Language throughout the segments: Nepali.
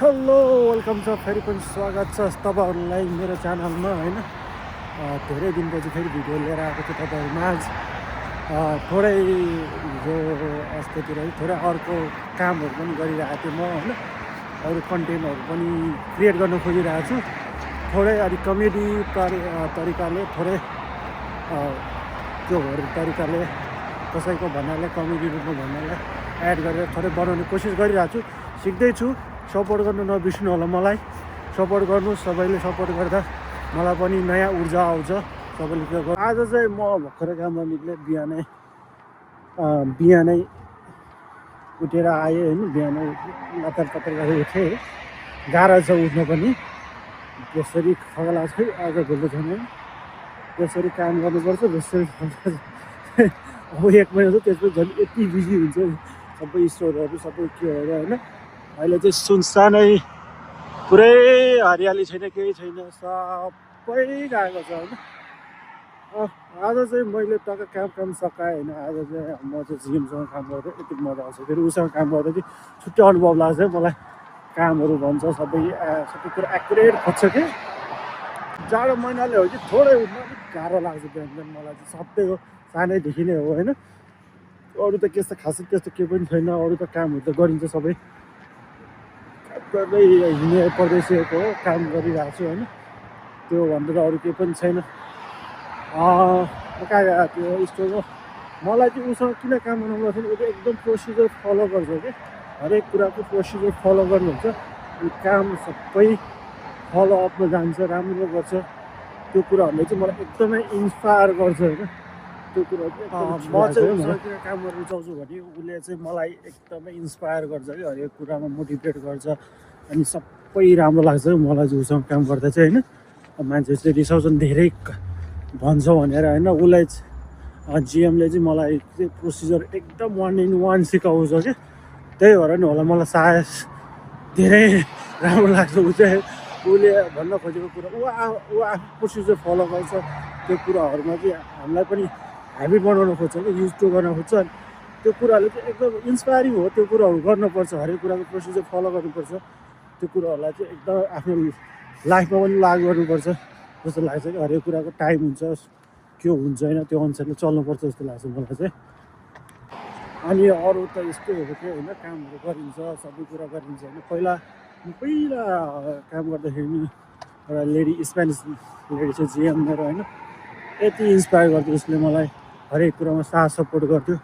हेलो वेलकम छ फेरि पनि स्वागत छ तपाईँहरूलाई मेरो च्यानलमा होइन। धेरै दिनपछि फेरि भिडियो लिएर आएको छु तपाईँहरूमाझ। थोरै हिजो अस्तितिर थोरै अर्को कामहरू पनि गरिरहेको थिएँ म होइन। अरू कन्टेन्टहरू पनि क्रिएट गर्न खोजिरहेको छु। थोरै अलिक कमेडी तरिकाले थोरै त्योहरू तरिकाले कसैको भन्नाले कमेडी रूपमा भन्नाले एड गरेर थोरै बनाउने कोसिस गरिरहेको छु। सिक्दैछु। सपोर्ट गर्नु नबिर्स्नु होला। मलाई सपोर्ट गर्नु। सबैले सपोर्ट गर्दा मलाई पनि नयाँ ऊर्जा आउँछ। सबैले त्यो गर्नु। आज चाहिँ म भर्खरै काममा निक्लेँ। बिहानै उठेर आएँ होइन। बिहानै लतर पतर गरेर उठेँ। गाह्रो छ उठ्नु पनि। जसरी खगला छ आज भोलि छैन। जसरी काम गर्नुपर्छ जसरी अब 1 महिना छ त्यसपछि झन् यति बिजी हुन्छ सबै स्टोरहरू सबै केहरू होइन। अहिले चाहिँ सुनसानै पुरै हरियाली छैन, केही छैन, सबै गएको छ होइन। आज चाहिँ मैले टक्क काम सकाएँ होइन। आज चाहिँ म चाहिँ जिएमसँग काम गर्दै यति मजा आउँछ। फेरि उसँग काम गर्दा चाहिँ छुट्टै अनुभव लाग्छ मलाई। कामहरू भन्छ सबै कुरा एक्युरेट खोज्छ कि। जाडो महिनाले हो कि थोरै उठ्न अलिक गाह्रो लाग्छ बिहान मलाई चाहिँ। सबै हो, सानैदेखि नै हो होइन। अरू त त्यस्तो खासै त्यस्तो केही पनि छैन। अरू त कामहरू त गरिन्छ सबै गर्दै हिँडे परदेशिएको हो, काम गरिरहेको छु होइन। त्यो भन्दा त अरू केही पनि छैन। कहाँ त्यो स्टोरमा मलाई चाहिँ उसँग किन काम गर्नु मन लाग्छ। उसले एकदम प्रोसिजर फलो गर्छ कि। हरेक कुराको प्रोसिजर फलो गर्नुहुन्छ। अनि काम सबै फलो अपमा जान्छ, राम्रो गर्छ। त्यो कुराहरूले चाहिँ मलाई एकदमै इन्सपायर गर्छ होइन। त्यो कुरा म चाहिँ उसँग किन काम गर्न रुचाउँछु भने उसले चाहिँ मलाई एकदमै इन्सपायर गर्छ कि। हरेक कुरामा मोटिभेट गर्छ। अनि सबै राम्रो लाग्छ मलाई चाहिँ उसँग काम गर्दा चाहिँ होइन। मान्छेहरूले रिसाउँछन् धेरै भन्छ भनेर होइन। उसलाई जिएमले चाहिँ मलाई चाहिँ प्रोसिजर एकदम 1 in 1 सिकाउँछ कि। त्यही भएर नि होला मलाई सायद धेरै राम्रो लाग्छ। उसले भन्न खोजेको कुरा ऊ आफू प्रोसिजर फलो गर्छ। त्यो कुराहरूमा चाहिँ हामीलाई पनि ह्याबिट बनाउन खोज्छ कि, युज टु गर्न खोज्छ। त्यो कुराहरूले चाहिँ एकदम इन्सपायरिङ हो। त्यो कुराहरू गर्नुपर्छ। हरेक कुराको प्रोसिजर फलो गर्नुपर्छ। त्यो कुराहरूलाई चाहिँ एकदम आफ्नो लाइफमा पनि लागु गर्नुपर्छ जस्तो लाग्छ कि। हरेक कुराको टाइम हुन्छ, के हुन्छ होइन, त्यो अनुसारले चल्नुपर्छ जस्तो लाग्छ मलाई चाहिँ। अनि अरू त यस्तै हो कि होइन। कामहरू गरिन्छ, सबै कुरा गरिन्छ होइन। पहिला काम गर्दाखेरि नि एउटा लेडी स्पेनिस लेडी चाहिँ जिएम मेरो होइन। यति इन्सपायर गर्थ्यो उसले मलाई। हरेक कुरामा साथ सपोर्ट गर्थ्यो।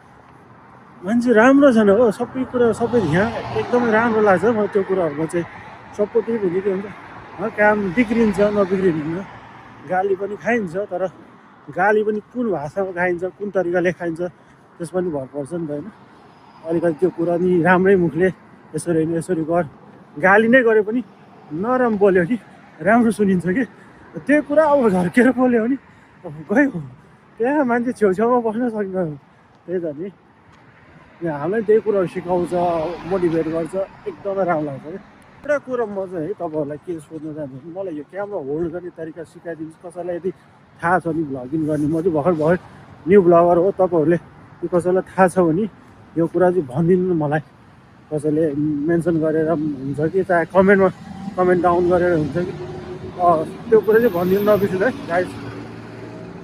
मान्छे राम्रो छैन हो। सबै कुरा सबै यहाँ एकदमै राम्रो लाग्छ मलाई। त्यो कुराहरूमा चाहिँ सपोर्टिभ हुने के हुन्छ। काम बिग्रिन्छ नबिग्रिँदैन, गाली पनि खाइन्छ। तर गाली पनि कुन भाषामा खाइन्छ, कुन तरिकाले खाइन्छ त्यस पनि भर पर्छ नि त होइन। अलिकति त्यो कुरा नि राम्रै मुखले यसरी होइन यसरी गर, गाली नै गरे पनि नराम्रो बोल्यो नि राम्रो सुनिन्छ कि। त्यो कुरा अब झर्केर बोल्यो भने अब गयो। त्यहाँ मान्छे छेउछाउमा बस्न सक्दैन। त्यही त नि हामीलाई त्यही कुराहरू सिकाउँछ, मोटिभेट गर्छ। एकदमै राम्रो लाग्छ कि। एउटा कुरा म चाहिँ है तपाईँहरूलाई के सोध्न चाहन्छु। मलाई यो क्यामेरा होल्ड गर्ने तरिका सिकाइदिनुहोस्। कसैलाई यदि थाहा छ भने भ्लगिङ गर्ने, म चाहिँ भर्खर न्यू ब्लगर हो। तपाईँहरूले यो कसैलाई थाहा छ भने यो कुरा चाहिँ भनिदिनु मलाई। कसैले मेन्सन गरेर हुन्छ कि चाहे कमेन्ट डाउन गरेर हुन्छ कि। त्यो कुरा चाहिँ भनिदिनु नबिर्सिनु है गाइस।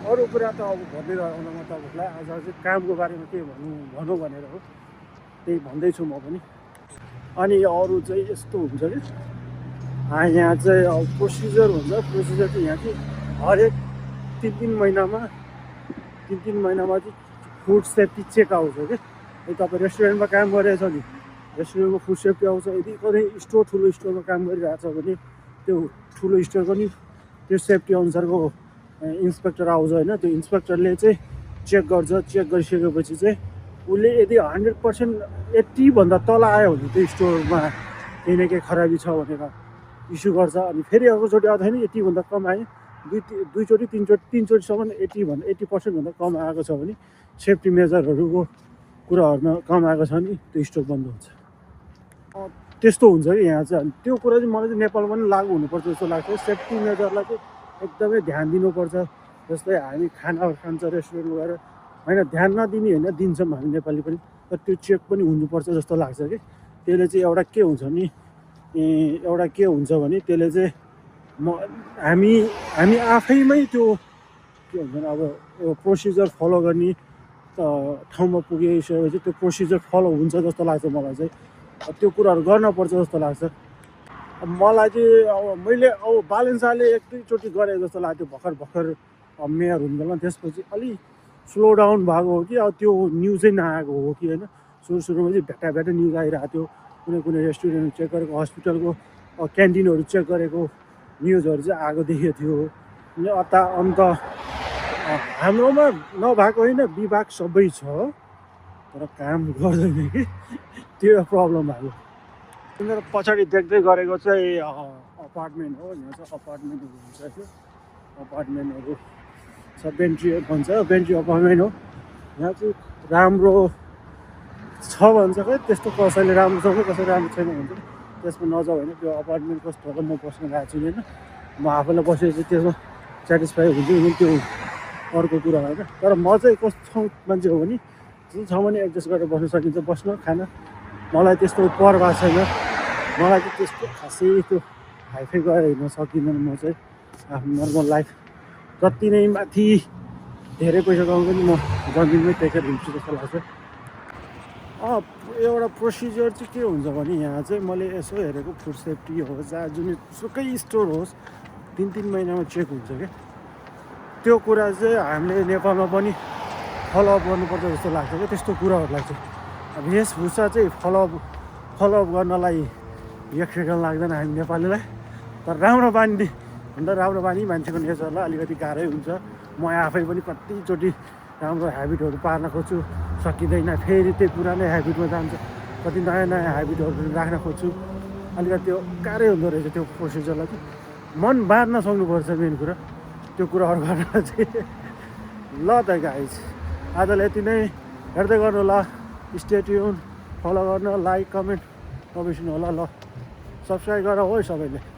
अरू कुरा त अब भन्दै रहनु म तपाईँहरूलाई। आज चाहिँ कामको बारेमा के भनौँ भनेर हो, त्यही भन्दैछु म पनि। अनि अरू चाहिँ यस्तो हुन्छ कि यहाँ चाहिँ अब प्रोसिजर हुन्छ। प्रोसिजर चाहिँ यहाँ चाहिँ हरेक 3 महिनामा चाहिँ फुड सेफ्टी चेक आउँछ कि। यदि तपाईँ रेस्टुरेन्टमा काम गरिरहेछ भने रेस्टुरेन्टमा फुड सेफ्टी आउँछ। यदि कतै ठुलो स्टोरमा काम गरिरहेछ भने त्यो ठुलो स्टोरको नि त्यो सेफ्टी अनुसारको इन्सपेक्टर आउँछ होइन। त्यो इन्सपेक्टरले चाहिँ चेक गर्छ। चेक गरिसकेपछि चाहिँ उसले यदि 100% 80भन्दा तल आयो भने त्यो स्टोरमा केही न केही खराबी छ भनेर इस्यु गर्छ। अनि फेरि अर्कोचोटि आउँदाखेरि 80भन्दा कम आयो, दुईचोटि तिनचोटिसम्म 80% कम आएको छ भने सेफ्टी मेजरहरूको कुराहरूमा कम आएको छ भने त्यो स्टोर बन्द हुन्छ। त्यस्तो हुन्छ कि यहाँ चाहिँ। त्यो कुरा चाहिँ मलाई चाहिँ नेपालमा पनि लागु हुनुपर्छ जस्तो लाग्छ। सेफ्टी मेजरलाई चाहिँ एकदमै ध्यान दिनुपर्छ। जस्तै हामी खाना खान्छ रेस्टुरेन्टमा गएर होइन, ध्यान नदिने होइन, दिन्छौँ हामी नेपाली पनि। तर त्यो चेक पनि हुनुपर्छ जस्तो लाग्छ कि। त्यसले चाहिँ एउटा के हुन्छ नि एउटा के हुन्छ भने त्यसले चाहिँ हामी आफैमै त्यो के हुन्छ भने अब प्रोसिजर फलो गर्ने ठाउँमा पुगिसकेपछि त्यो प्रोसिजर फलो हुन्छ जस्तो लाग्छ मलाई चाहिँ। त्यो कुराहरू गर्नुपर्छ जस्तो लाग्छ। अब मलाई चाहिँ अब मैले अब बालेन्साले एक दुईचोटि गरेँ जस्तो लाग्थ्यो भर्खर मेयर हुनु बेला। त्यसपछि अलिक स्लो डाउन भएको हो कि अब त्यो न्युजै नआएको हो कि होइन। सुरुमा चाहिँ भेटा न्युज आइरहेको थियो, कुनै रेस्टुरेन्ट चेक गरेको, हस्पिटलको क्यान्टिनहरू चेक गरेको न्युजहरू चाहिँ आएको देखेको थियो। अनि अन्त हाम्रोमा नभएको होइन, विभाग सबै छ तर काम गर्दैन कि त्यो प्रब्लम भएको। मेरो पछाडि देख्दै गरेको चाहिँ अपार्टमेन्ट हो। यहाँ चाहिँ अपार्टमेन्टहरू हुन्छ त्यो अपार्टमेन्टहरू छ, बेन्ट्री भन्छ, बेन्ट्री अपार्टमेन्ट हो। यहाँ चाहिँ राम्रो छ भन्छ क्या, त्यस्तो कसैले राम्रो छ भने कसैले राम्रो छैन भन्छ। त्यसमा नजाऊ होइन, त्यो अपार्टमेन्ट कस्तो होला म बस्न गएको छु होइन। म आफूलाई बसेपछि त्यसमा सेटिस्फाई हुन्छु भने त्यो अर्को कुरा होइन। तर म चाहिँ कस्तो मान्छे हो भने जुन छ भने एडजस्ट गरेर बस्न सकिन्छ, बस्न खान। मलाई त्यस्तो परवाह छैन। मलाई चाहिँ त्यस्तो खासै त्यो हाइफाई गरेर हिँड्न सकिँदैन। म चाहिँ आफ्नो नर्मल लाइफ जति नै माथि धेरै पैसा कमाउँ पनि म जमिनमै टेकेर हिँड्छु जस्तो लाग्छ। एउटा प्रोसिजर चाहिँ के हुन्छ भने यहाँ चाहिँ मैले यसो हेरेको फुड सेफ्टी होस्, जहाँ जुनसुकै स्टोर होस् 3-3 महिनामा चेक हुन्छ क्या। त्यो कुरा चाहिँ हामीले नेपालमा पनि फलोअप गर्नुपर्छ जस्तो लाग्छ क्या। त्यस्तो कुराहरूलाई चाहिँ अब वेशभूषा चाहिँ फलोअप गर्नलाई एक सेकेन्ड लाग्दैन हामी नेपालीलाई। तर राम्रो बानी मान्छेको नेचरलाई अलिकति गाह्रै हुन्छ। म आफै पनि कतिचोटि राम्रो हेबिटहरू पार्न खोज्छु, सकिँदैन, फेरि त्यही पुरानै हेबिटमा जान्छ। कति नयाँ हेबिटहरू राख्न खोज्छु, अलिकति त्यो गाह्रै हुँदो रहेछ। त्यो प्रोसिजरलाई चाहिँ मन बाँध्न सक्नुपर्छ मेन कुरा, त्यो कुराहरू गर्न चाहिँ। ल त गाइज, आजलाई यति नै। हेर्दै गर्नु ल, स्टे ट्युन, फलो गर्न, लाइक कमेन्ट नबिर्सिनु होला। ल सब्सक्राइब गर हो सबैले।